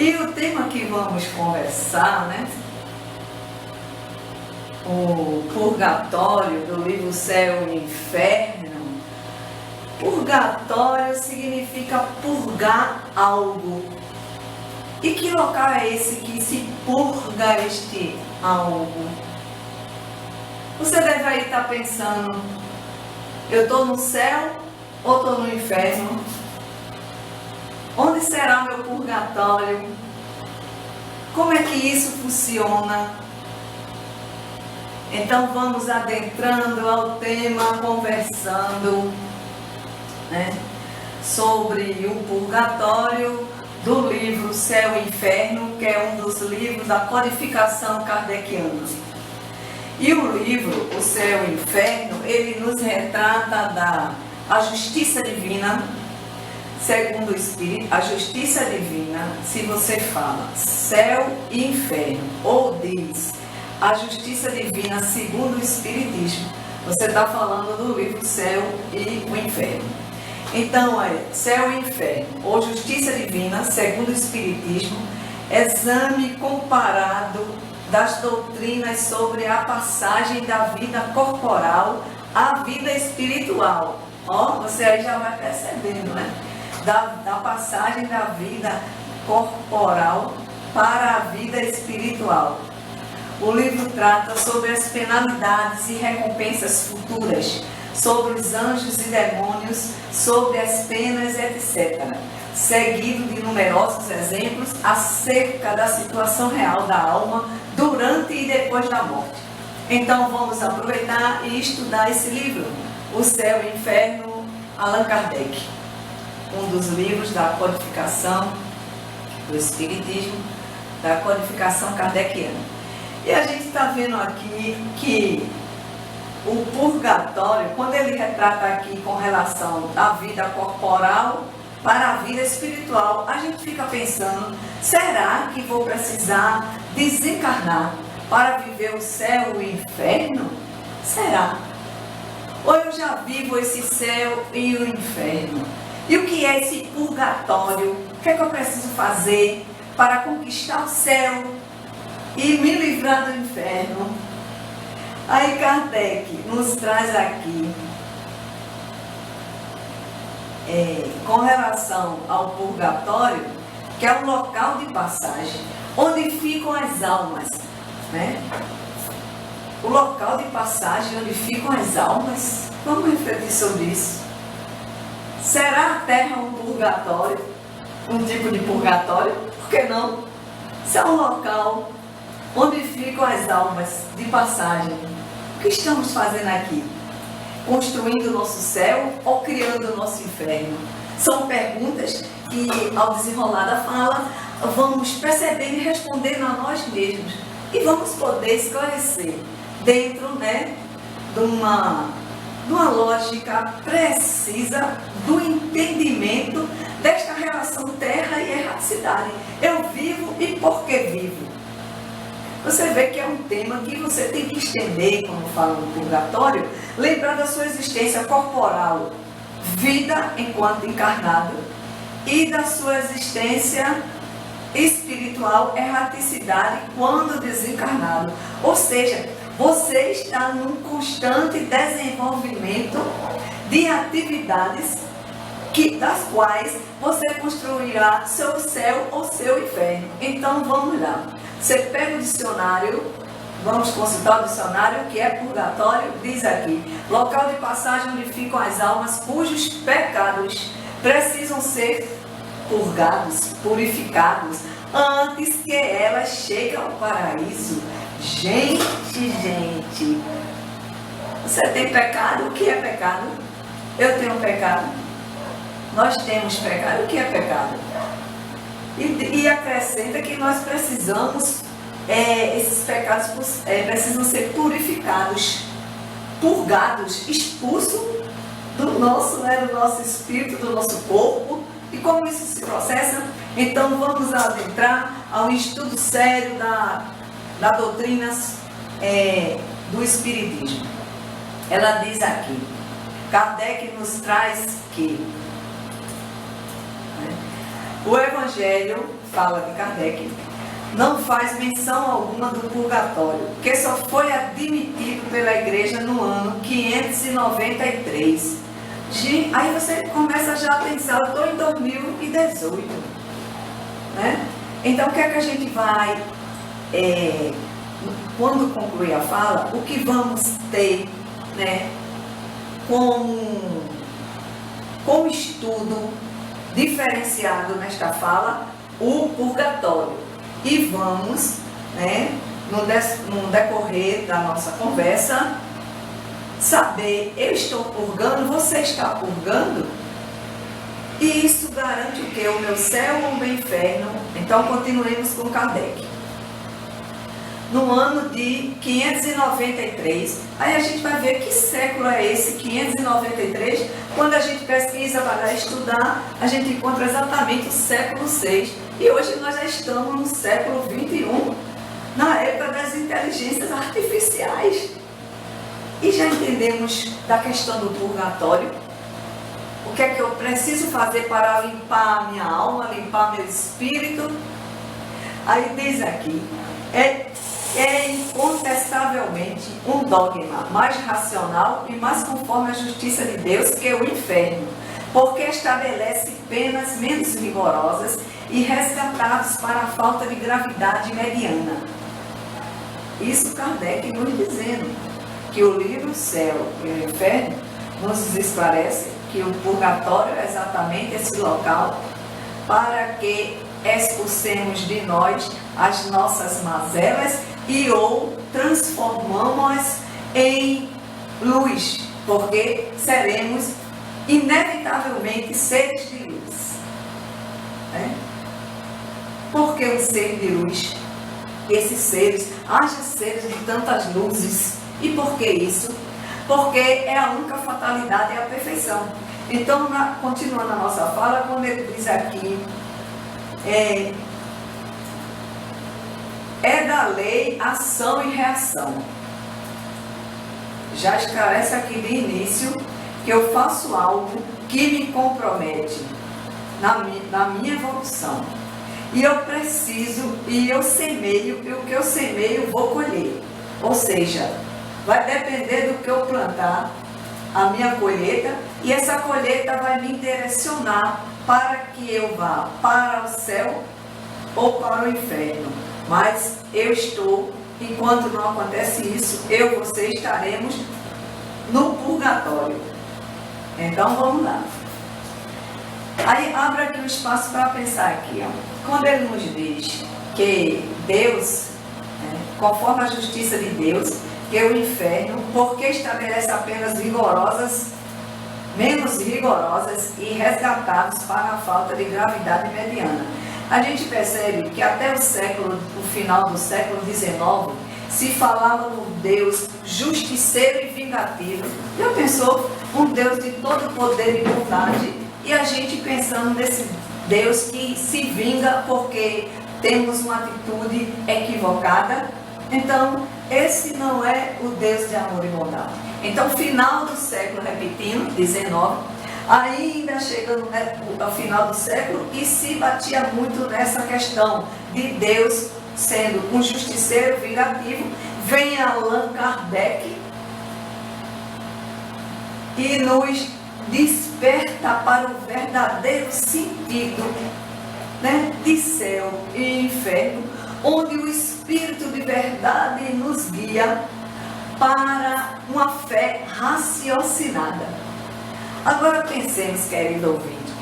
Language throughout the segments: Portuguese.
E o tema que vamos conversar, né? O purgatório, do livro Céu e Inferno. Purgatório significa purgar algo. E que local é esse que se purga este algo? Você deve aí estar pensando, eu estou no céu ou estou no inferno? Onde será meu purgatório? Como é que isso funciona? Então vamos adentrando ao tema, conversando, né, sobre o purgatório do livro Céu e Inferno, que é um dos livros da codificação kardeciana. E o livro, o Céu e Inferno, ele nos retrata a justiça divina, segundo o Espírito. A justiça divina, se você fala céu e inferno, ou diz a justiça divina segundo o Espiritismo, você está falando do livro Céu e o Inferno. Então, Céu e Inferno, ou Justiça Divina, segundo o Espiritismo, exame comparado das doutrinas sobre a passagem da vida corporal à vida espiritual. Ó, você aí já vai percebendo, né? Da passagem da vida corporal para a vida espiritual. O livro trata sobre as penalidades e recompensas futuras, sobre os anjos e demônios, sobre as penas, etc., seguido de numerosos exemplos acerca da situação real da alma durante e depois da morte. Então vamos aproveitar e estudar esse livro, O Céu e Inferno, Allan Kardec, um dos livros da codificação do Espiritismo, da codificação kardeciana. E a gente está vendo aqui que o purgatório, quando ele retrata aqui com relação da vida corporal para a vida espiritual, a gente fica pensando, será que vou precisar desencarnar para viver o céu e o inferno? Será? Ou eu já vivo esse céu e o inferno? E o que é esse purgatório? O que é que eu preciso fazer para conquistar o céu e me livrar do inferno? Aí Kardec nos traz aqui, com relação ao purgatório, que é um local de passagem, onde ficam as almas, né? O local de passagem onde ficam as almas. Vamos refletir sobre isso. Será a Terra um purgatório? Um tipo de purgatório? Por que não? Isso é um local onde ficam as almas de passagem. O que estamos fazendo aqui? Construindo o nosso céu ou criando o nosso inferno? São perguntas que, ao desenrolar da fala, vamos percebendo e respondendo a nós mesmos. E vamos poder esclarecer dentro, né, de uma lógica precisa do entendimento desta relação terra e erraticidade. Eu vivo e por que vivo? Você vê que é um tema que você tem que estender, quando fala no purgatório, lembrar da sua existência corporal, vida enquanto encarnado, e da sua existência espiritual, erraticidade, quando desencarnado. Ou seja, você está num constante desenvolvimento de atividades das quais você construirá seu céu ou seu inferno. Então vamos lá. Você pega o dicionário, vamos consultar o dicionário, que é purgatório, diz aqui: local de passagem onde ficam as almas cujos pecados precisam ser purgados, purificados, antes que elas cheguem ao paraíso. Gente, você tem pecado? O que é pecado? Eu tenho pecado. Nós temos pecado. O que é pecado? E acrescenta que nós precisamos, esses pecados precisam ser purificados, purgados, expulsos do nosso espírito, do nosso corpo. E como isso se processa? Então vamos adentrar ao estudo sério da doutrina do Espiritismo. Ela diz aqui, Kardec nos traz que o Evangelho fala de Kardec, não faz menção alguma do purgatório, que só foi admitido pela igreja no ano 593. Aí você começa já a pensar, eu estou em 2018, né? Então o que é que a gente vai, quando concluir a fala, o que vamos ter, né, como estudo diferenciado nesta fala, o purgatório. E vamos, né, no decorrer da nossa conversa, saber, eu estou purgando, você está purgando? E isso garante o quê? O meu céu ou o meu inferno? Então continuemos com Kardec. No ano de 593, aí a gente vai ver que século é esse, 593, quando a gente pesquisa, vai lá estudar, a gente encontra exatamente o século VI, e hoje nós já estamos no século XXI, na época das inteligências artificiais. E já entendemos da questão do purgatório, o que é que eu preciso fazer para limpar a minha alma, limpar meu espírito. Aí diz aqui, é incontestavelmente um dogma mais racional e mais conforme a justiça de Deus que o inferno, porque estabelece penas menos rigorosas e resgatados para a falta de gravidade mediana. Isso Kardec nos dizendo que o livro Céu e o Inferno nos esclarece que o purgatório é exatamente esse local para que expulsemos de nós as nossas mazelas e ou transformamos em luz, porque seremos inevitavelmente seres de luz. Né? Porque um ser de luz, esses seres, haja seres de tantas luzes. E por que isso? Porque é a única fatalidade, é a perfeição. Então, continuando a nossa fala, quando ele diz aqui, é da lei ação e reação. Já esclarece aqui de início que eu faço algo que me compromete na minha evolução. E eu preciso, e eu semeio, e o que eu semeio eu vou colher. Ou seja, vai depender do que eu plantar, a minha colheita, e essa colheita vai me direcionar para que eu vá para o céu ou para o inferno. Mas eu estou, enquanto não acontece isso, eu e você estaremos no purgatório. Então vamos lá. Aí abre aqui um espaço para pensar aqui, ó. Quando ele nos diz que Deus, conforme a justiça de Deus, que o inferno, porque estabelece apenas menos rigorosas e resgatados para a falta de gravidade mediana. A gente percebe que até o final do século XIX, se falava no Deus justiceiro e vingativo. Já pensou? Um Deus de todo poder e bondade, e a gente pensando nesse Deus que se vinga porque temos uma atitude equivocada. Então, esse não é o Deus de amor e bondade. Então, final do século, repetindo, 19, ainda chegando ao final do século, e se batia muito nessa questão de Deus sendo um justiceiro vingativo. Vem Allan Kardec e nos desperta para o verdadeiro sentido, né, de céu e inferno, onde o Espírito de verdade nos guia para uma fé raciocinada. Agora pensemos, querido ouvinte,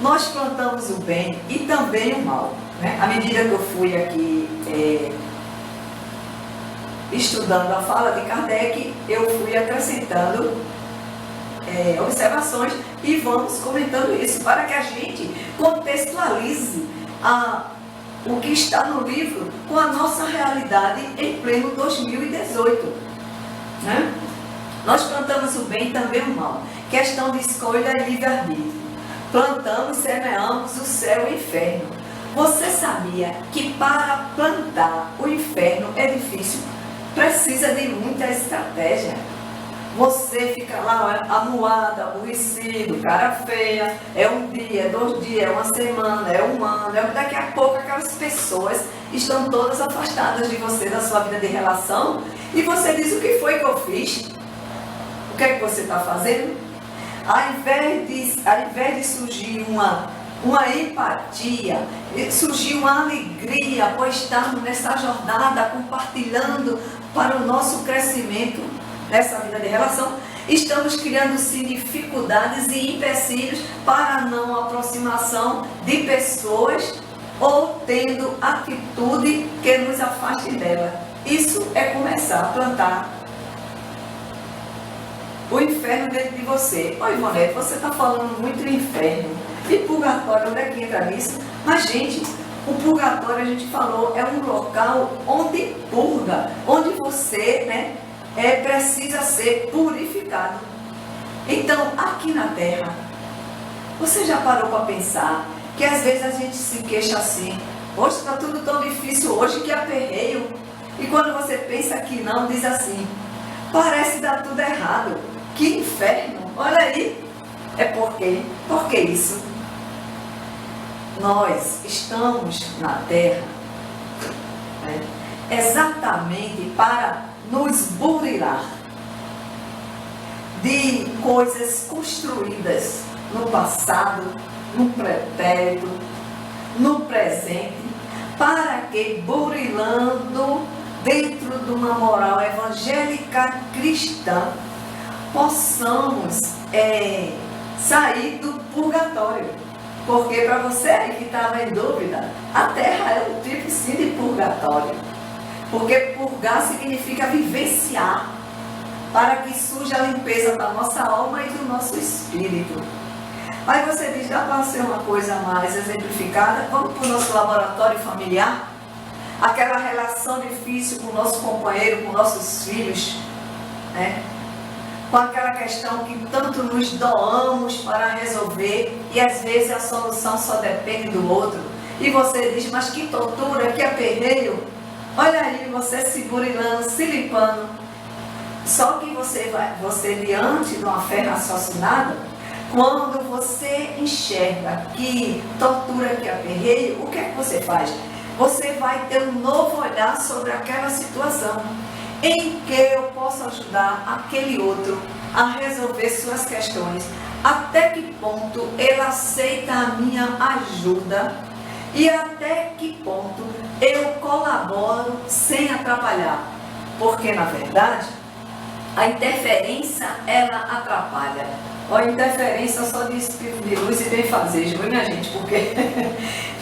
nós plantamos o bem e também o mal. Né? À medida que eu fui aqui estudando a fala de Kardec, eu fui acrescentando observações e vamos comentando isso para que a gente contextualize o que está no livro com a nossa realidade em pleno 2018. Né? Nós plantamos o bem e também o mal. Questão de escolha e livre-arbítrio. Plantamos e semeamos o céu e o inferno. Você sabia que para plantar o inferno é difícil? Precisa de muita estratégia. você fica lá amuado, aborrecido, cara feia, é um dia, é 2 dias, é uma semana, é um ano, daqui a pouco aquelas pessoas estão todas afastadas de você, da sua vida de relação, e você diz: o que foi que eu fiz? O que é que você está fazendo? Ao invés de surgir uma empatia, surgir uma alegria por estarmos nessa jornada compartilhando para o nosso crescimento nessa vida de relação, estamos criando sim dificuldades e empecilhos para a não aproximação de pessoas ou tendo atitude que nos afaste dela. Isso é começar a plantar o inferno dentro de você. Oi, Ivonete, você está falando muito do inferno. E purgatório, onde é que entra nisso? Mas, gente, o purgatório, a gente falou, é um local onde purga, onde você, precisa ser purificado. Então, aqui na Terra, você já parou para pensar que às vezes a gente se queixa assim: hoje está tudo tão difícil, hoje que aperreio. E quando você pensa que não, diz assim: parece dar tudo errado. Que inferno! Olha aí! É por quê? Por que isso? Nós estamos na Terra exatamente para nos burilar de coisas construídas no passado, no pretérito, no presente, para que, burilando dentro de uma moral evangélica cristã, possamos sair do purgatório. Porque para você aí que estava em dúvida, a Terra é um tipo sim de purgatório. Porque purgar significa vivenciar, para que surja a limpeza da nossa alma e do nosso espírito. Aí você diz: dá para ser uma coisa mais exemplificada? Vamos para o nosso laboratório familiar? Aquela relação difícil com o nosso companheiro, com nossos filhos, com aquela questão que tanto nos doamos para resolver, e às vezes a solução só depende do outro. E você diz: mas que tortura, que aperreio. Olha aí, você se burilando, se limpando. Só que você diante de uma fé raciocinada, quando você enxerga que tortura, que aperreio, o que é que você faz? Você vai ter um novo olhar sobre aquela situação, em que eu posso ajudar aquele outro a resolver suas questões. Até que ponto ele aceita a minha ajuda e até que ponto eu colaboro sem atrapalhar. Porque, na verdade, a interferência, ela atrapalha. A interferência só de espírito de luz e benfazejo, viu, minha gente? Porque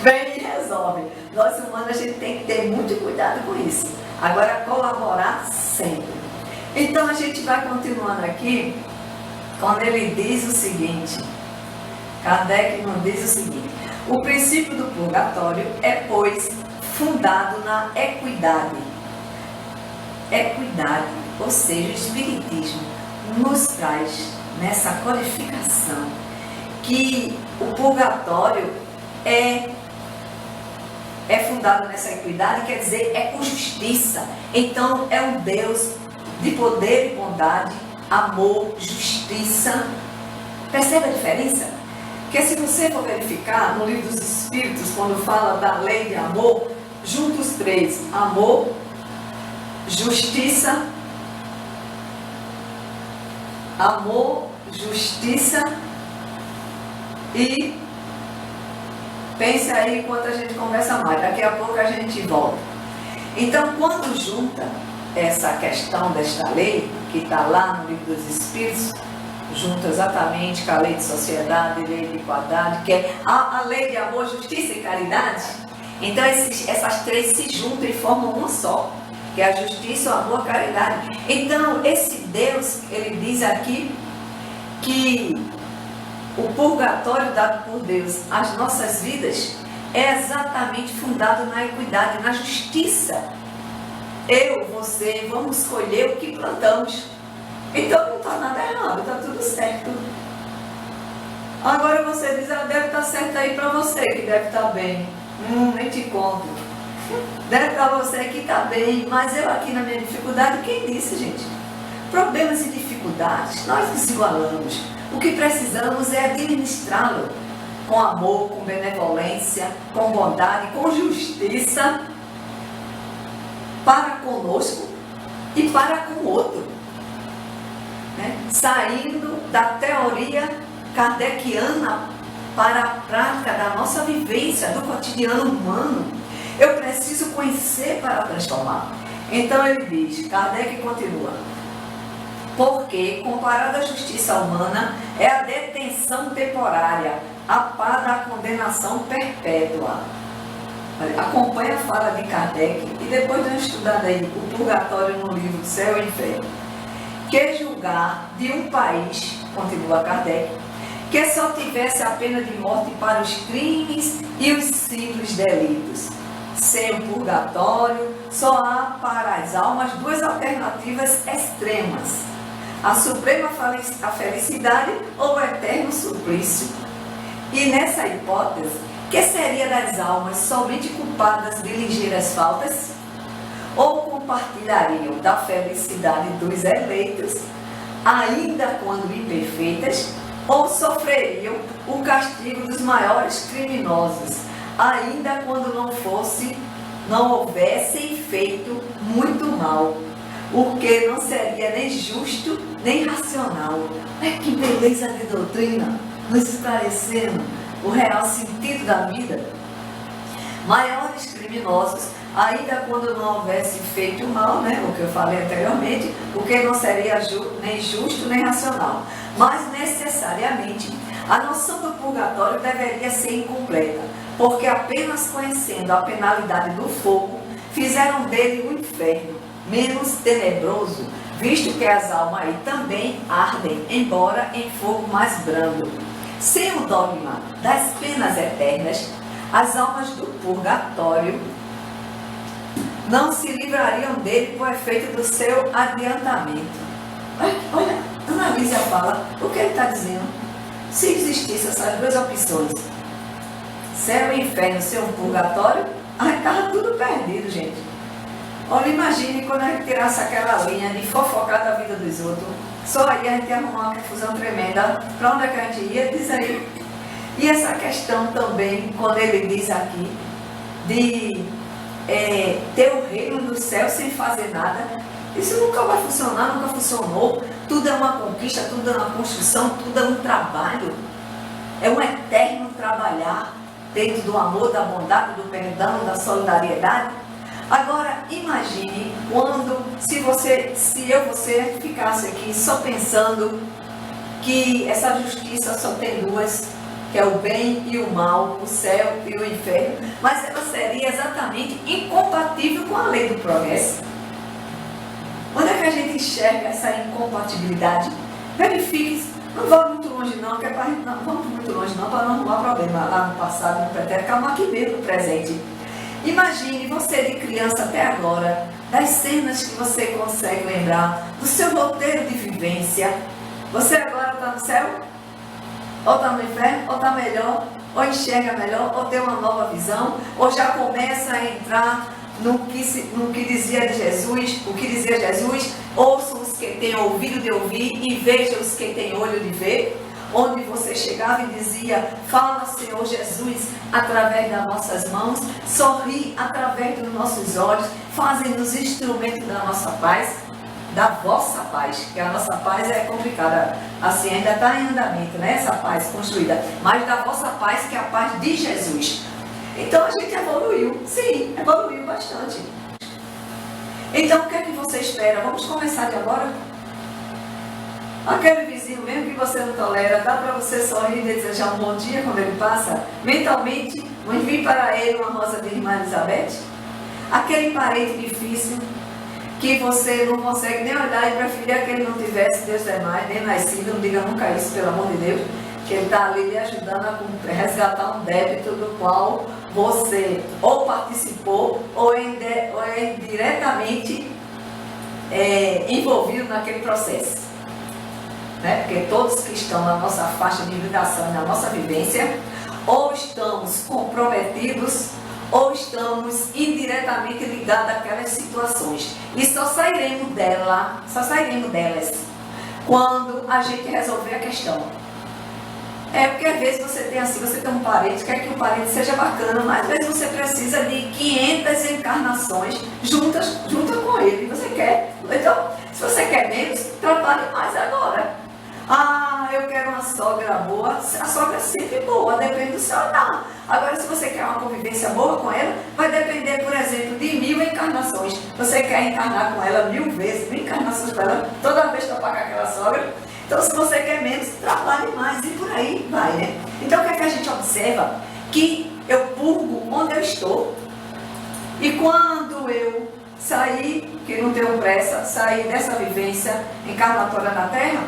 vem e resolve. Nós humanos, a gente tem que ter muito cuidado com isso. Agora, colaborar sempre. Então, a gente vai continuando aqui, quando ele diz o seguinte: Kardec nos diz o seguinte: o princípio do purgatório é, pois, fundado na equidade. Equidade, ou seja, o Espiritismo nos traz nessa codificação que o purgatório é fundado nessa equidade, quer dizer, é com justiça. Então, é um Deus de poder e bondade, amor, justiça. Percebe a diferença? Porque se você for verificar no Livro dos Espíritos, quando fala da lei de amor, junta os três: amor, justiça, e pense aí enquanto a gente conversa mais. Daqui a pouco a gente volta. Então, quando junta essa questão desta lei, que está lá no Livro dos Espíritos, junto exatamente com a lei de sociedade, lei de igualdade, que é a lei de amor, justiça e caridade. Então, essas três se juntam e formam uma só, que é a justiça, o amor, a caridade. Então, esse Deus, ele diz aqui que o purgatório dado por Deus às nossas vidas é exatamente fundado na equidade, na justiça. Eu, você, vamos escolher o que plantamos. Então não está nada errado, está tudo certo. Agora você diz: deve estar certo aí para você, que deve estar bem. Nem te conto. Deve para você que está bem, mas eu aqui na minha dificuldade, quem disse, gente? Problemas e dificuldades dificuldades, nós nos igualamos. O que precisamos é administrá-lo com amor, com benevolência, com bondade, com justiça para conosco e para com o outro. Né? Saindo da teoria kardeciana para a prática da nossa vivência, do cotidiano humano. Eu preciso conhecer para transformar. Então ele diz, Kardec continua, porque comparada à justiça humana é a detenção temporária, a par da condenação perpétua. Acompanha a fala de Kardec e depois de eu estudar aí o purgatório no livro Céu e Inferno, que julgar de um país, continua Kardec, que só tivesse a pena de morte para os crimes e os simples delitos. Sem o purgatório, só há para as almas duas alternativas extremas: a suprema felicidade ou o eterno suplício. E nessa hipótese, que seria das almas somente culpadas de ligeiras faltas? Ou compartilhariam da felicidade dos eleitos, ainda quando imperfeitas, ou sofreriam o castigo dos maiores criminosos, ainda quando não houvessem feito muito mal, o que não seria nem justo nem racional. Que beleza de doutrina, nos esclarecendo o real sentido da vida. Maiores criminosos, ainda quando não houvesse feito mal, né, o que eu falei anteriormente, o que não seria nem justo nem racional. Mas necessariamente a noção do purgatório deveria ser incompleta, porque apenas conhecendo a penalidade do fogo, fizeram dele um inferno menos tenebroso, visto que as almas aí também ardem, embora em fogo mais brando. Sem o dogma das penas eternas, as almas do purgatório não se livrariam dele por efeito do seu adiantamento. Olha, analise a fala, o que ele está dizendo. Se existissem essas duas opções, céu e inferno, ser um purgatório, aí estava tudo perdido, gente. Olha, imagine quando a gente tirasse aquela linha de fofocar da vida dos outros. Só aí a gente ia arrumar uma confusão tremenda. Para onde é que a gente ia? Diz aí. E essa questão também, quando ele diz aqui, de ter o reino do céu sem fazer nada, isso nunca vai funcionar, nunca funcionou. Tudo é uma conquista, tudo é uma construção, tudo é um trabalho. É um eterno trabalhar dentro do amor, da bondade, do perdão, da solidariedade. Agora, imagine quando, se você ficasse aqui só pensando que essa justiça só tem duas, que é o bem e o mal, o céu e o inferno, mas ela seria exatamente incompatível com a lei do progresso. Onde é que a gente enxerga essa incompatibilidade? Verifique, não vá muito longe não, que é para não vamos muito longe não, para não arrumar problema lá no passado, no pretérito, calma aqui mesmo no presente. Imagine você de criança até agora, das cenas que você consegue lembrar, do seu roteiro de vivência. Você agora está no céu? Ou está no inferno? Ou está melhor? Ou enxerga melhor? Ou tem uma nova visão? Ou já começa a entrar no que dizia Jesus, o que dizia Jesus? Ouçam os que têm ouvido de ouvir e vejam os que têm olho de ver. Onde você chegava e dizia, fala Senhor Jesus, através das nossas mãos, sorri através dos nossos olhos, fazem-nos instrumentos da nossa paz, da vossa paz, que a nossa paz é complicada, assim, ainda está em andamento, né, essa paz construída, mas da vossa paz, que é a paz de Jesus. Então a gente evoluiu, sim, evoluiu bastante. Então o que é que você espera? Vamos começar de agora? Aquele vizinho mesmo que você não tolera, dá para você sorrir e desejar um bom dia quando ele passa? Mentalmente, envie para ele uma rosa de Irmã Elizabeth? Aquele parente difícil que você não consegue nem olhar e preferia que ele não tivesse, Deus é mais, nem nascido, não diga nunca isso, pelo amor de Deus, que ele está ali lhe ajudando a resgatar um débito do qual você ou participou ou é diretamente envolvido naquele processo. Né? Porque todos que estão na nossa faixa de vibração e na nossa vivência, ou estamos comprometidos, ou estamos indiretamente ligados àquelas situações. E só sairemos delas quando a gente resolver a questão. Porque às vezes você tem um parente, quer que o parente seja bacana, mas às vezes você precisa de 500 encarnações junto com ele. Você quer. Então, se você quer menos, trabalhe mais agora. Eu quero uma sogra boa. A sogra é sempre boa, depende do seu andar. Agora, se você quer uma convivência boa com ela, vai depender, por exemplo, de 1000 encarnações. Você quer encarnar com ela 1000 vezes, 1000 encarnações com ela, toda vez topar com aquela sogra. Então, se você quer menos, trabalhe mais e por aí vai, né? Então, o que é que a gente observa? Que eu purgo onde eu estou. E quando eu sair, que não tenho pressa, sair dessa vivência encarnatória na Terra,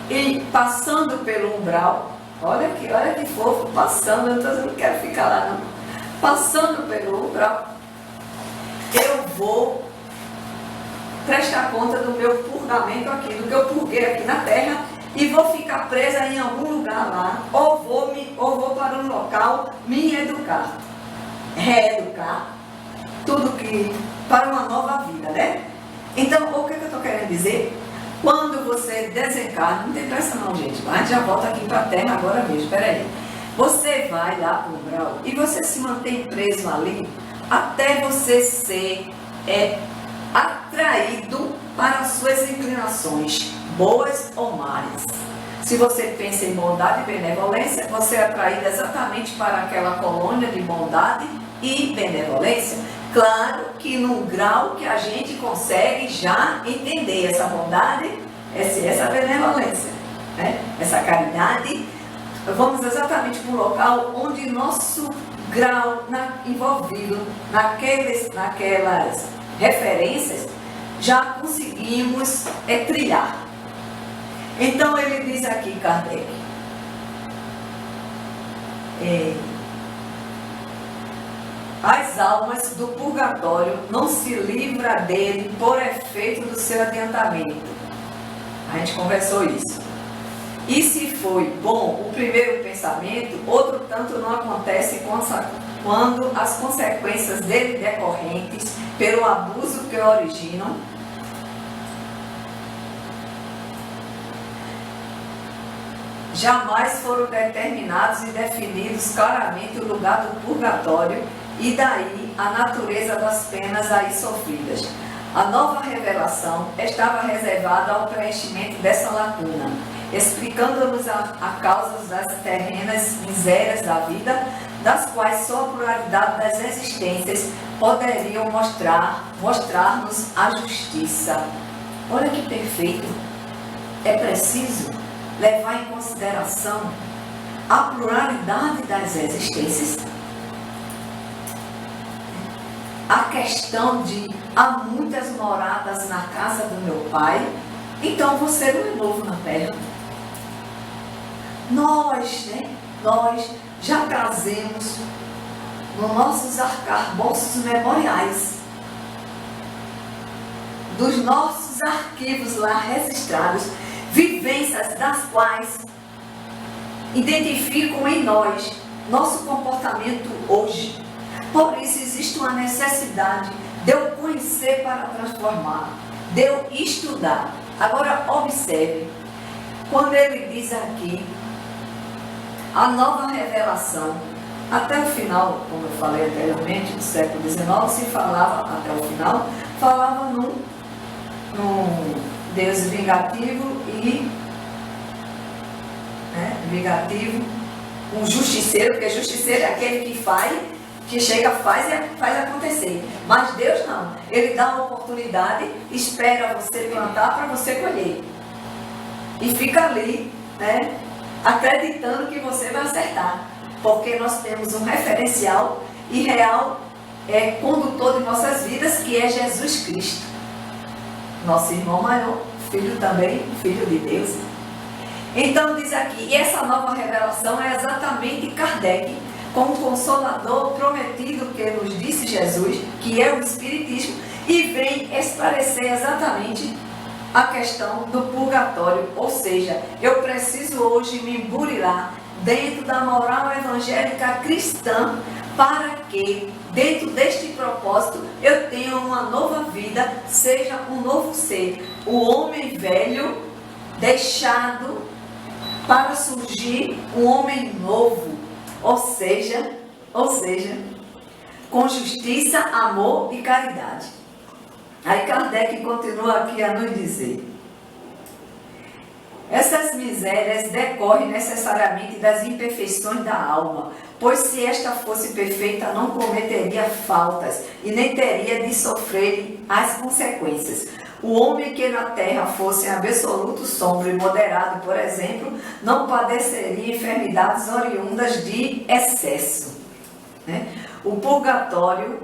e passando pelo umbral, olha que fofo, passando, eu não quero ficar lá não. Passando pelo umbral, eu vou prestar conta do meu purgamento aqui, do que eu purguei aqui na Terra, e vou ficar presa em algum lugar lá, ou vou para um local me educar, reeducar, tudo que para uma nova vida, né? Então, o que eu estou querendo dizer? Quando você desencarna, não tem pressa não, gente, mas a gente já volta aqui para a Terra agora mesmo, espera aí. Você vai lá para o umbral e você se mantém preso ali até você ser atraído para as suas inclinações, boas ou más. Se você pensa em bondade e benevolência, você é atraído exatamente para aquela colônia de bondade e benevolência. Claro que no grau que a gente consegue já entender essa bondade, essa benevolência, né? Essa caridade, vamos exatamente para um local onde nosso grau envolvido naquelas referências já conseguimos trilhar. Então ele diz aqui, Kardec, as almas do purgatório não se livram dele por efeito do seu adiantamento. A gente conversou isso. E se foi bom o primeiro pensamento, outro tanto não acontece quando as consequências dele decorrentes pelo abuso que originam jamais foram determinados e definidos claramente o lugar do purgatório e daí a natureza das penas aí sofridas. A nova revelação estava reservada ao preenchimento dessa lacuna, explicando-nos a causa das terrenas misérias da vida, das quais só a pluralidade das existências poderiam mostrar-nos a justiça. Olha que perfeito! É preciso levar em consideração a pluralidade das existências. A questão de há muitas moradas na casa do meu pai, então você não é novo na Terra. Nós já trazemos nos nossos arcabouços memoriais, dos nossos arquivos lá registrados, vivências das quais identificam em nós nosso comportamento hoje. Por isso existe uma necessidade de eu conhecer para transformar, de eu estudar. Agora observe, quando ele diz aqui, a nova revelação, até o final, como eu falei anteriormente, do século XIX, se falava, até o final, falava num Deus vingativo e um justiceiro, porque justiceiro é aquele que chega, faz e faz acontecer. Mas Deus não, ele dá uma oportunidade, espera você plantar para você colher. E fica ali, né, acreditando que você vai acertar. Porque nós temos um referencial e real condutor de nossas vidas, que é Jesus Cristo. Nosso irmão maior, filho também, filho de Deus. Então diz aqui, e essa nova revelação é exatamente Kardec, como consolador prometido que nos disse Jesus, que é o Espiritismo, e vem esclarecer exatamente a questão do purgatório. Ou seja, eu preciso hoje me emburilar dentro da moral evangélica cristã, para que, dentro deste propósito, eu tenha uma nova vida, seja um novo ser. O homem velho deixado para surgir um homem novo, ou seja, com justiça, amor e caridade. Aí Kardec continua aqui a nos dizer: essas misérias decorrem necessariamente das imperfeições da alma, pois se esta fosse perfeita não cometeria faltas e nem teria de sofrer as consequências. O homem que na terra fosse em absoluto sombrio e moderado, por exemplo, não padeceria enfermidades oriundas de excesso, né? O purgatório,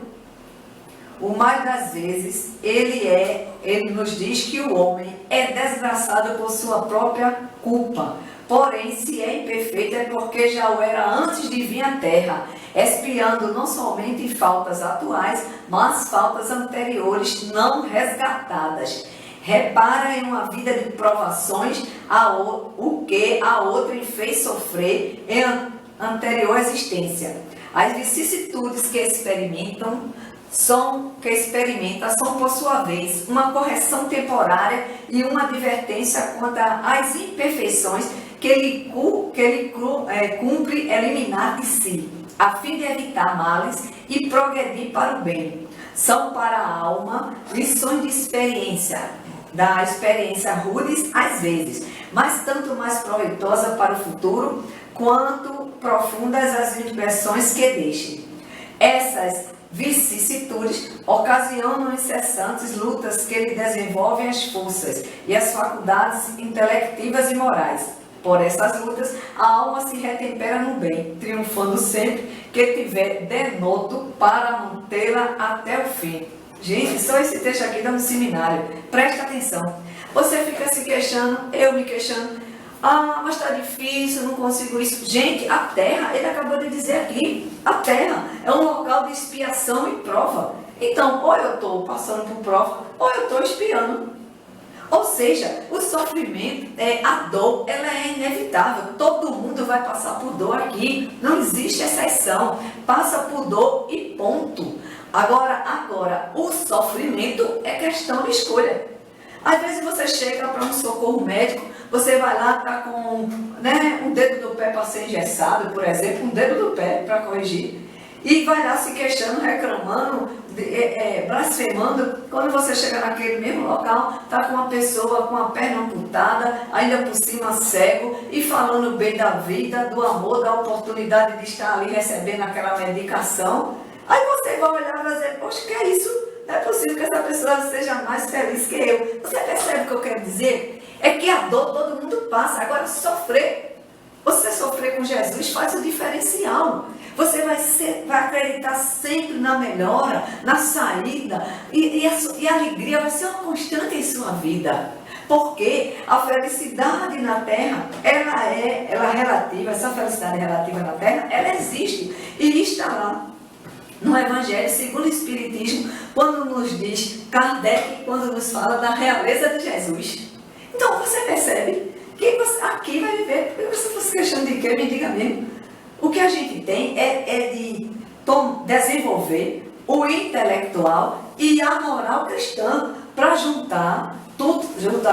o mais das vezes, ele nos diz que o homem é desgraçado por sua própria culpa. Porém, se é imperfeito é porque já o era antes de vir à terra, expiando não somente faltas atuais, mas faltas anteriores não resgatadas. Repara em uma vida de provações o que a outrem fez sofrer em anterior existência. As vicissitudes que experimentam são, por sua vez, uma correção temporária e uma advertência quanto às imperfeições que ele cumpre eliminar de si, a fim de evitar males e progredir para o bem. São para a alma lições de experiência, da experiência rudes às vezes, mas tanto mais proveitosa para o futuro, quanto profundas as impressões que deixem. Essas vicissitudes ocasionam incessantes lutas que lhe desenvolvem as forças e as faculdades intelectivas e morais. Por essas lutas, a alma se retempera no bem, triunfando sempre que tiver denoto para mantê-la até o fim. Gente, só esse texto aqui dá um seminário. Presta atenção. Você fica se queixando, eu me queixando. Ah, mas está difícil, não consigo isso. Gente, a terra, ele acabou de dizer aqui, a terra é um local de expiação e prova. Então, ou eu estou passando por prova, ou eu estou expiando. Ou seja, o sofrimento, a dor, ela é inevitável. Todo mundo vai passar por dor aqui. Não existe exceção. Passa por dor e ponto. Agora, o sofrimento é questão de escolha. Às vezes você chega para um socorro médico, você vai lá, está com um dedo do pé para ser engessado, por exemplo, um dedo do pé para corrigir, e vai lá se queixando, reclamando, blasfemando. Quando você chega naquele mesmo local, está com uma pessoa com a perna amputada, ainda por cima cego, e falando bem da vida, do amor, da oportunidade de estar ali recebendo aquela medicação. Aí você vai olhar e vai dizer: poxa, que é isso? Não é possível que essa pessoa seja mais feliz que eu. Você percebe o que eu quero dizer? É que a dor todo mundo passa. Agora, você sofrer com Jesus faz o diferencial. Você vai acreditar sempre na melhora, na saída. E a alegria vai ser uma constante em sua vida. Porque a felicidade na terra, ela é relativa. Essa felicidade relativa na terra, ela existe. E está lá no Evangelho segundo o Espiritismo, quando nos diz Kardec, quando nos fala da realeza de Jesus. Então você percebe que você aqui vai viver. Porque você fosse queixando de quê? Me diga mesmo. O que a gente tem é de desenvolver o intelectual e a moral cristã para juntar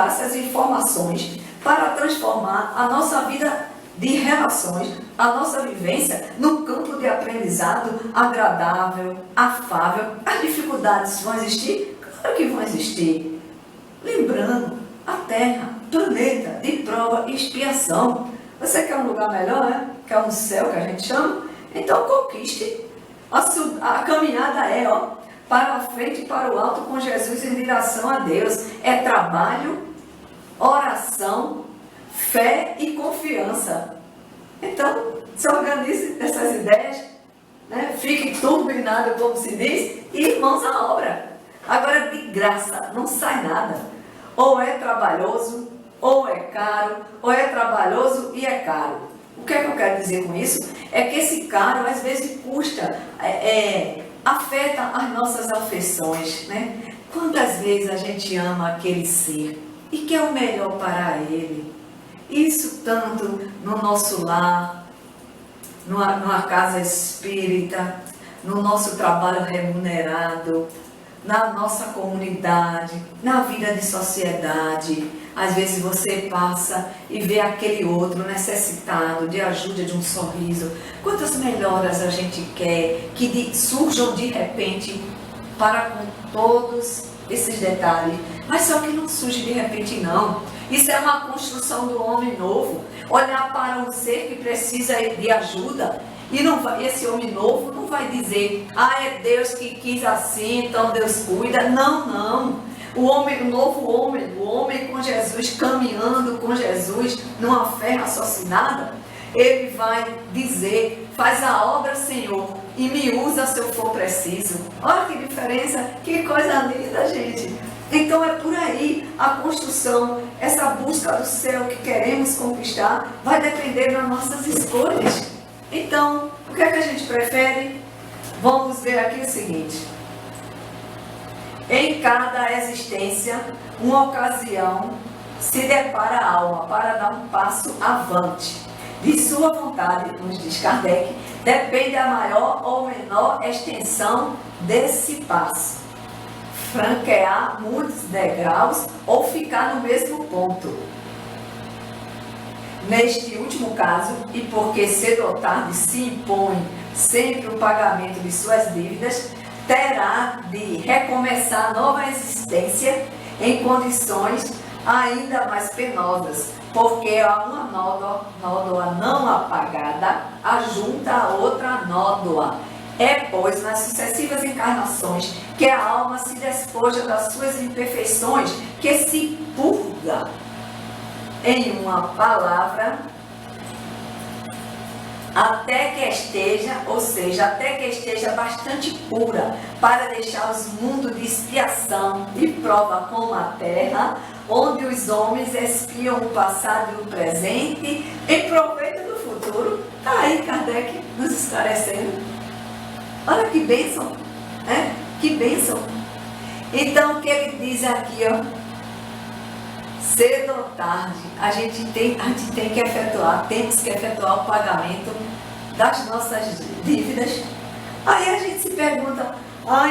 essas informações para transformar a nossa vida de relações, a nossa vivência no campo de aprendizado agradável, afável. As dificuldades vão existir? Claro que vão existir. Lembrando, a Terra, planeta de prova e expiação. Você quer um lugar melhor, né? Quer um céu que a gente chama? Então conquiste. A caminhada para a frente e para o alto com Jesus em direção a Deus. É trabalho, oração, fé e confiança. Então, se organize dessas ideias, né? Fique turbinado, como se diz, e mãos à obra. Agora, de graça, não sai nada. Ou é trabalhoso, ou é caro, ou é trabalhoso e é caro. O que é que eu quero dizer com isso? É que esse caro, às vezes, custa, afeta as nossas afeições, né? Quantas vezes a gente ama aquele ser e quer o melhor para ele? Isso tanto no nosso lar, numa casa espírita, no nosso trabalho remunerado, na nossa comunidade, na vida de sociedade. Às vezes você passa e vê aquele outro necessitado de ajuda, de um sorriso. Quantas melhoras a gente quer que surjam de repente para com todos esses detalhes. Mas só que não surge de repente não. Isso é uma construção do homem novo. Olhar para um ser que precisa de ajuda. E não vai, esse homem novo não vai dizer, é Deus que quis assim, então Deus cuida. Não, não. O homem com Jesus, caminhando com Jesus, numa fé raciocinada, ele vai dizer, faz a obra, Senhor, e me usa se eu for preciso. Olha que diferença, que coisa linda, gente. Então é por aí a construção, essa busca do céu que queremos conquistar, vai depender das nossas escolhas. Então, o que é que a gente prefere? Vamos ver aqui o seguinte. Em cada existência, uma ocasião se depara a alma para dar um passo avante. De sua vontade, nos diz Kardec, depende a maior ou menor extensão desse passo. Franquear muitos degraus ou ficar no mesmo ponto. Neste último caso, e porque cedo ou tarde se impõe sempre o pagamento de suas dívidas, terá de recomeçar nova existência em condições ainda mais penosas, porque uma nódoa não apagada ajunta a outra nódoa. É, pois, nas sucessivas encarnações que a alma se despoja das suas imperfeições, que se purga. Em uma palavra, até que esteja, ou seja, até que esteja bastante pura para deixar os mundos de expiação e prova como a terra, onde os homens expiam o passado e o presente em proveito do futuro. Está aí Kardec nos esclarecendo. Olha que bênção, né? Que bênção. Então o que ele diz aqui, cedo ou tarde, a gente tem que efetuar, temos que efetuar o pagamento das nossas dívidas. Aí a gente se pergunta,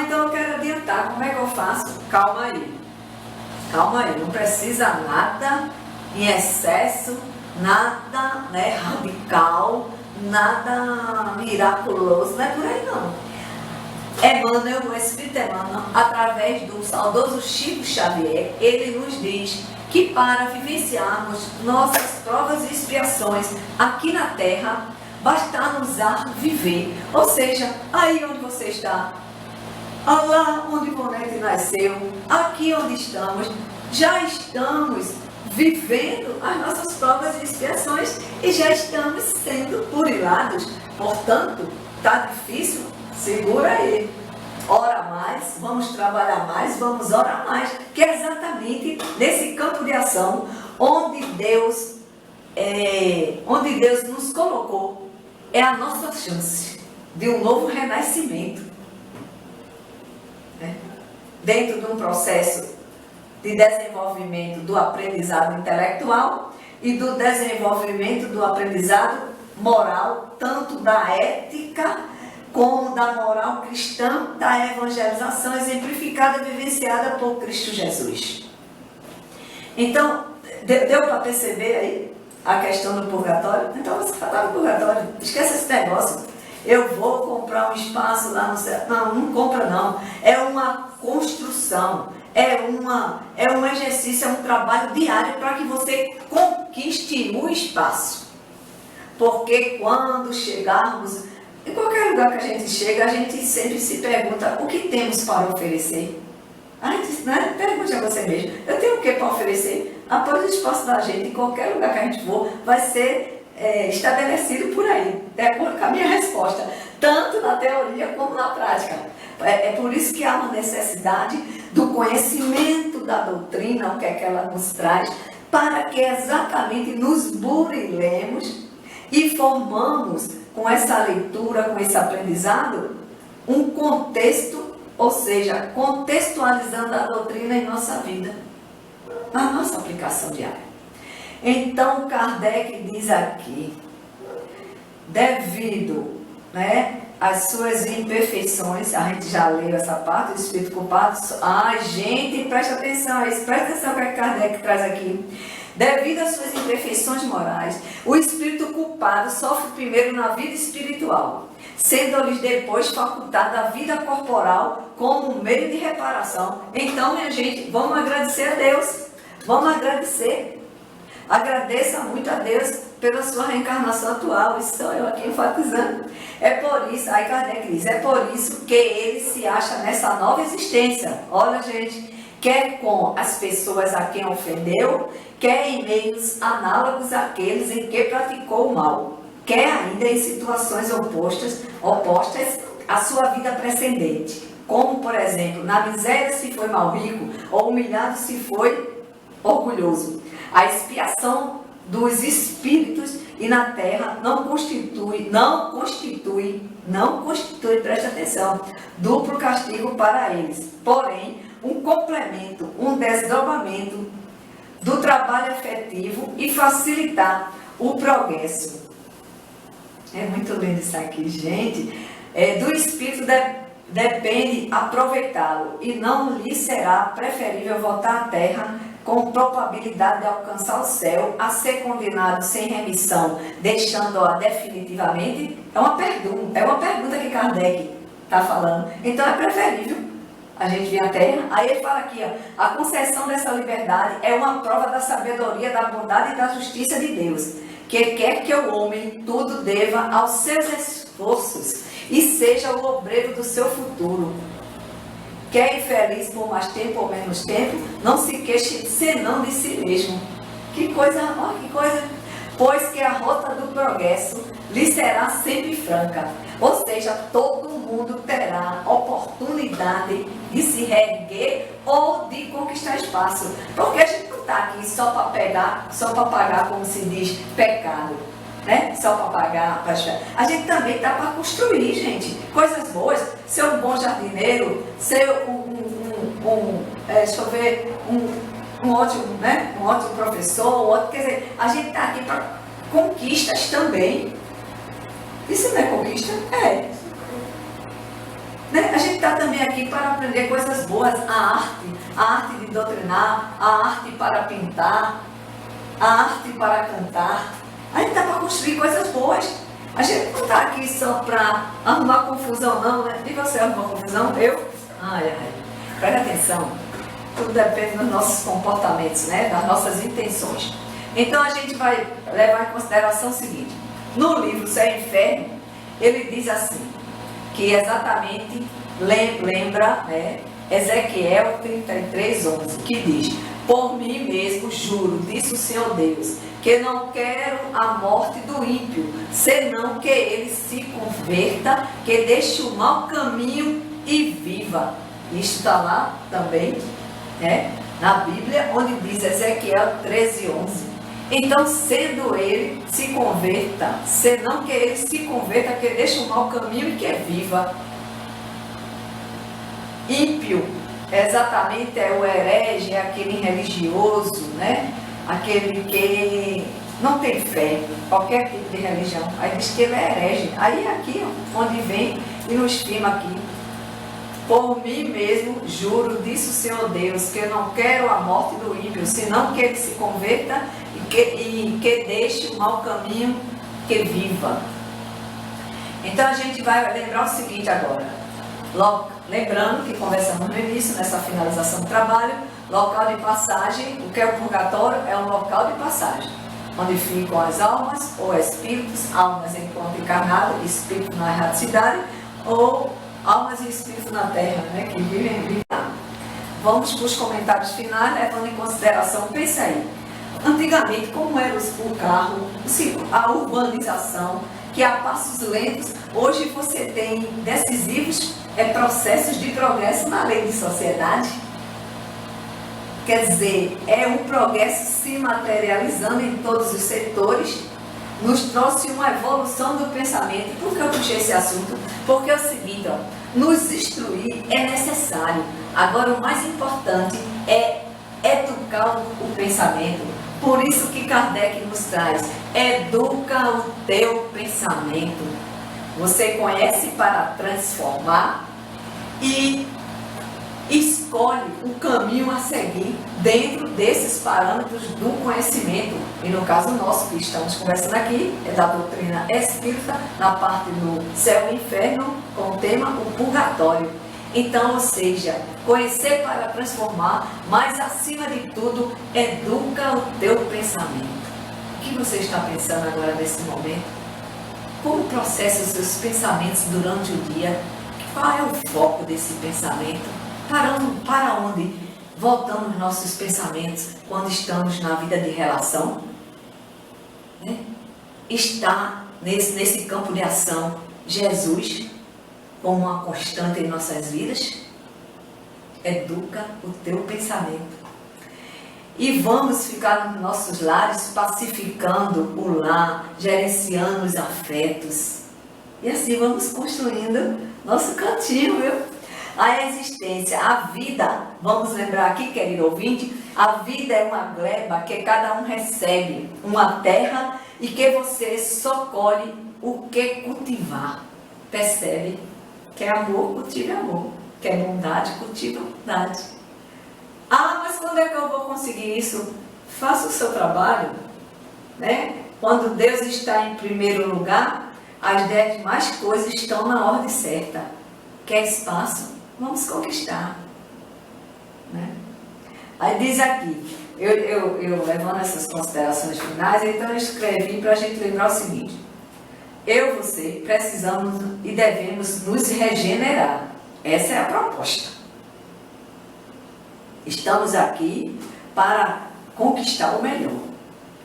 então eu quero adiantar, como é que eu faço? Calma aí, não precisa nada em excesso, nada radical, nada miraculoso, não é por aí não. Emmanuel, o Espírito Emmanuel, através do saudoso Chico Xavier, ele nos diz que para vivenciarmos nossas provas e expiações aqui na Terra, basta-nos viver. Ou seja, aí onde você está, lá onde o Bonete nasceu, aqui onde estamos, já estamos vivendo as nossas provas e expiações e já estamos sendo burilados. Portanto, está difícil? Segura aí. Ora mais, vamos trabalhar mais, vamos orar mais, que é exatamente nesse campo de ação onde Deus nos colocou, é a nossa chance de um novo renascimento, né? Dentro de um processo de desenvolvimento do aprendizado intelectual e do desenvolvimento do aprendizado moral, tanto da ética como da moral cristã, da evangelização exemplificada e vivenciada por Cristo Jesus. Então, deu para perceber aí a questão do purgatório? Então você fala do purgatório, esquece esse negócio. Eu vou comprar um espaço lá no céu. Não compra não. É uma construção, é um exercício, é um trabalho diário para que você conquiste o espaço. Porque quando chegarmos, em qualquer lugar que a gente chega, a gente sempre se pergunta o que temos para oferecer. Né? Pergunte a você mesmo, eu tenho o que para oferecer? Após o espaço da gente, em qualquer lugar que a gente for, vai ser estabelecido por aí, de acordo com a minha resposta, tanto na teoria como na prática. É por isso que há uma necessidade do conhecimento da doutrina, o que é que ela nos traz, para que exatamente nos burilemos e formamos com essa leitura, com esse aprendizado, um contexto, ou seja, contextualizando a doutrina em nossa vida, na nossa aplicação diária. Então, Kardec diz aqui, devido né, as suas imperfeições, a gente já leu essa parte, o espírito culpado. Ai, gente, presta atenção a isso, presta atenção ao que Kardec traz aqui. Devido às suas imperfeições morais, o espírito culpado sofre primeiro na vida espiritual, sendo-lhes depois facultada a vida corporal como meio de reparação. Então, minha gente, vamos agradecer a Deus, vamos agradecer. Agradeça muito a Deus pela sua reencarnação atual. Isso sou eu aqui enfatizando. É por isso, aí Kardec diz, é por isso que ele se acha nessa nova existência. Olha, gente, quer com as pessoas a quem ofendeu, quer em meios análogos àqueles em que praticou o mal, quer ainda em situações opostas à sua vida precedente. Como, por exemplo, na miséria se foi mal rico, ou humilhado se foi orgulhoso. A expiação dos espíritos e na terra não constitui, preste atenção, duplo castigo para eles. Porém, um complemento, um desdobramento do trabalho efetivo e facilitar o progresso. É muito lindo isso aqui, gente. Do espírito depende aproveitá-lo e não lhe será preferível voltar à terra com probabilidade de alcançar o céu, a ser condenado sem remissão, deixando-a definitivamente? É uma pergunta que Kardec está falando. Então é preferível a gente vir à terra. Aí ele fala aqui, ó, a concessão dessa liberdade é uma prova da sabedoria, da bondade e da justiça de Deus, que quer que o homem tudo deva aos seus esforços e seja o obreiro do seu futuro. Quer infeliz por mais tempo ou menos tempo, não se queixe senão de si mesmo. Que coisa, ó, que coisa. Pois que a rota do progresso lhe será sempre franca. Ou seja, todo mundo terá oportunidade de se reerguer ou de conquistar espaço. Porque a gente não está aqui só para pagar, como se diz, pecado. Né? Só para pagar, a gente também está para construir, gente, coisas boas, ser um bom jardineiro, ser um ótimo, né? Um ótimo professor, quer dizer, a gente está aqui para conquistas também. Isso não é conquista? É. Né? A gente está também aqui para aprender coisas boas, a arte de doutrinar, a arte para pintar, a arte para cantar. A gente está para construir coisas boas. A gente não está aqui só para arrumar confusão, não, né? E você arruma confusão? Eu? Ai, presta atenção. Tudo depende dos nossos comportamentos, né? Das nossas intenções. Então a gente vai levar em consideração o seguinte. No livro Céu e Inferno, ele diz assim, que exatamente lembra, né, Ezequiel 33:11, que diz: por mim mesmo juro, disse o Senhor Deus, que não quero a morte do ímpio, senão que ele se converta, que deixe o mau caminho e viva. Isto está lá também, né, na Bíblia, onde diz Ezequiel 13:11. Então, sendo ele, se converta, senão que ele se converta, que deixe o mau caminho e que viva. Ímpio, exatamente, é o herege, é aquele religioso, né? Aquele que não tem fé, qualquer tipo de religião. Aí diz que ele é herege. Aí aqui, ó, onde vem e nos firma aqui. Por mim mesmo juro, disse o Senhor Deus, que eu não quero a morte do ímpio, senão que ele se converta e que deixe o mau caminho, que viva. Então a gente vai lembrar o seguinte agora. Lembrando que conversamos no início, nessa finalização do trabalho, local de passagem, o que é o purgatório é um local de passagem, onde ficam as almas ou espíritos, almas em ponto encarnado, espírito na erraticidade, ou almas e espíritos na terra, né, que vivem lá. Vamos para os comentários finais, levando em consideração, pensa aí, antigamente como era o carro, a urbanização, que a passos lentos, hoje você tem decisivos processos de progresso na lei de sociedade. Quer dizer, é um progresso se materializando em todos os setores, nos trouxe uma evolução do pensamento. Por que eu puxei esse assunto? Porque é o seguinte, ó, nos instruir é necessário. Agora, o mais importante é educar o pensamento. Por isso que Kardec nos traz, educa o teu pensamento. Você conhece para transformar e escolhe o caminho a seguir dentro desses parâmetros do conhecimento. E no caso nosso, que estamos conversando aqui, é da doutrina espírita, na parte do céu e inferno, com o tema o purgatório. Então, ou seja, conhecer para transformar, mas acima de tudo, educa o teu pensamento. O que você está pensando agora nesse momento? Como processa os seus pensamentos durante o dia? Qual é o foco desse pensamento? Para onde voltamos nossos pensamentos quando estamos na vida de relação? Né? Está nesse campo de ação Jesus como uma constante em nossas vidas? Educa o teu pensamento. E vamos ficar nos nossos lares pacificando o lar, gerenciando os afetos. E assim vamos construindo nosso cantinho, viu? A existência, a vida, vamos lembrar aqui, querido ouvinte, a vida é uma gleba que cada um recebe, uma terra, e que você só colhe o que cultivar. Percebe? Quer amor, cultive amor. Quer bondade, cultive bondade. Ah, mas quando é que eu vou conseguir isso? Faça o seu trabalho, né? Quando Deus está em primeiro lugar, as demais coisas estão na ordem certa. Quer espaço? Vamos conquistar, né? Aí diz aqui, eu levando essas considerações finais, então eu escrevi para a gente lembrar o seguinte: eu e você precisamos e devemos nos regenerar. Essa é a proposta. Estamos aqui para conquistar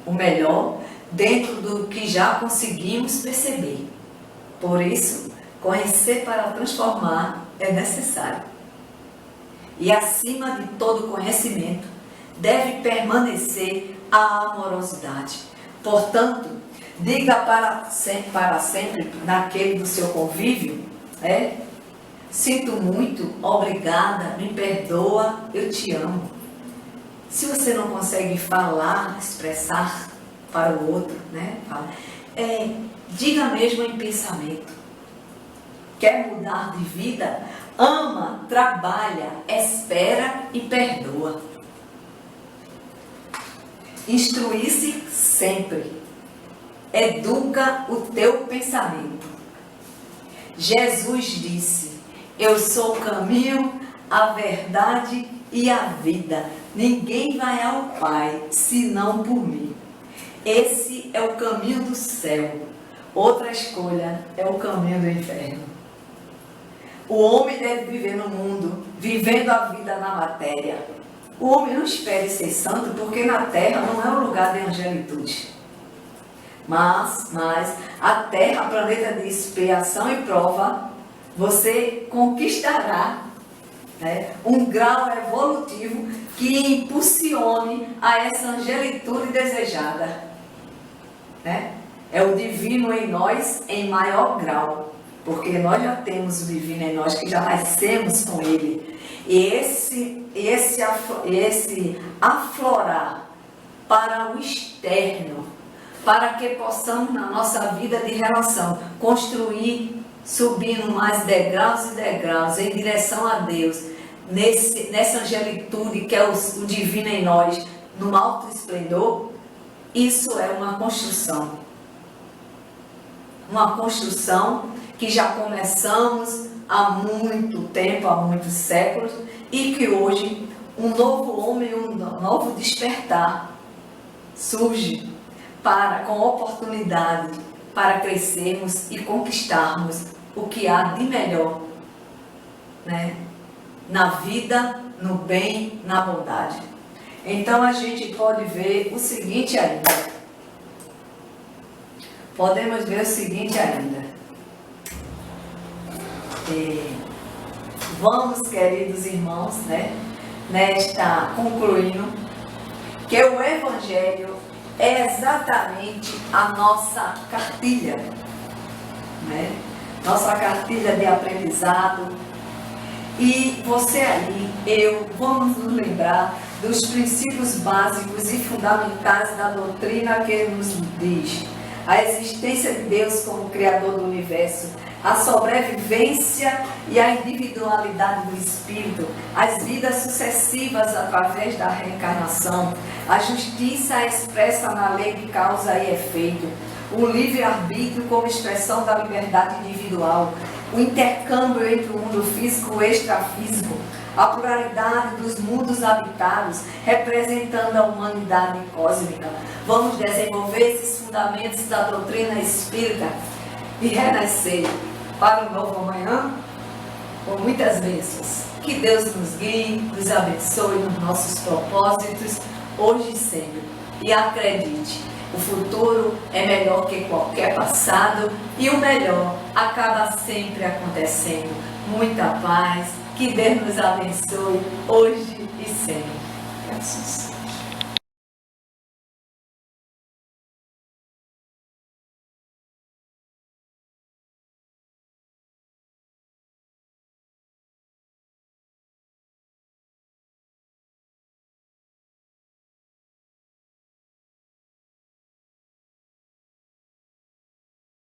o melhor dentro do que já conseguimos perceber. Por isso, conhecer para transformar é necessário. E acima de todo conhecimento, deve permanecer a amorosidade. Portanto, diga para sempre naquele do seu convívio, sinto muito, obrigada, me perdoa, eu te amo. Se você não consegue falar, expressar para o outro, diga mesmo em pensamento. Quer mudar de vida? Ama, trabalha, espera e perdoa. Instruir-se sempre. Educa o teu pensamento. Jesus disse: eu sou o caminho, a verdade e a vida. Ninguém vai ao Pai senão por mim. Esse é o caminho do céu. Outra escolha é o caminho do inferno. O homem deve viver no mundo, vivendo a vida na matéria. O homem não espere ser santo, porque na terra não é um lugar de angelitude. Mas a terra, planeta de expiação e prova, você conquistará um grau evolutivo que impulsione a essa angelitude desejada. É o divino em nós em maior grau. Porque nós já temos o divino em nós, que já nascemos com ele. E esse aflorar para o externo, para que possamos na nossa vida de relação construir, subindo mais degraus e degraus em direção a Deus, nessa angelitude que é o divino em nós, no alto esplendor. Isso é uma construção. Uma construção que já começamos há muito tempo, há muitos séculos, e que hoje um novo homem, um novo despertar surge com oportunidade para crescermos e conquistarmos o que há de melhor, na vida, no bem, na bondade. Então a gente pode ver o seguinte ainda. Podemos ver o seguinte ainda. Vamos, queridos irmãos, concluindo que o Evangelho é exatamente a nossa cartilha, nossa cartilha de aprendizado. E você aí, vamos nos lembrar dos princípios básicos e fundamentais da doutrina que nos diz: a existência de Deus como Criador do Universo, a sobrevivência e a individualidade do Espírito, as vidas sucessivas através da reencarnação, a justiça expressa na lei de causa e efeito, o livre-arbítrio como expressão da liberdade individual, o intercâmbio entre o mundo físico e o extrafísico, a pluralidade dos mundos habitados, representando a humanidade cósmica. Vamos desenvolver esses fundamentos da doutrina espírita e renascer para um novo amanhã com muitas bênçãos. Que Deus nos guie, nos abençoe nos nossos propósitos, hoje e sempre. E acredite, o futuro é melhor que qualquer passado e o melhor acaba sempre acontecendo. Muita paz, que Deus nos abençoe hoje e sempre. Graças.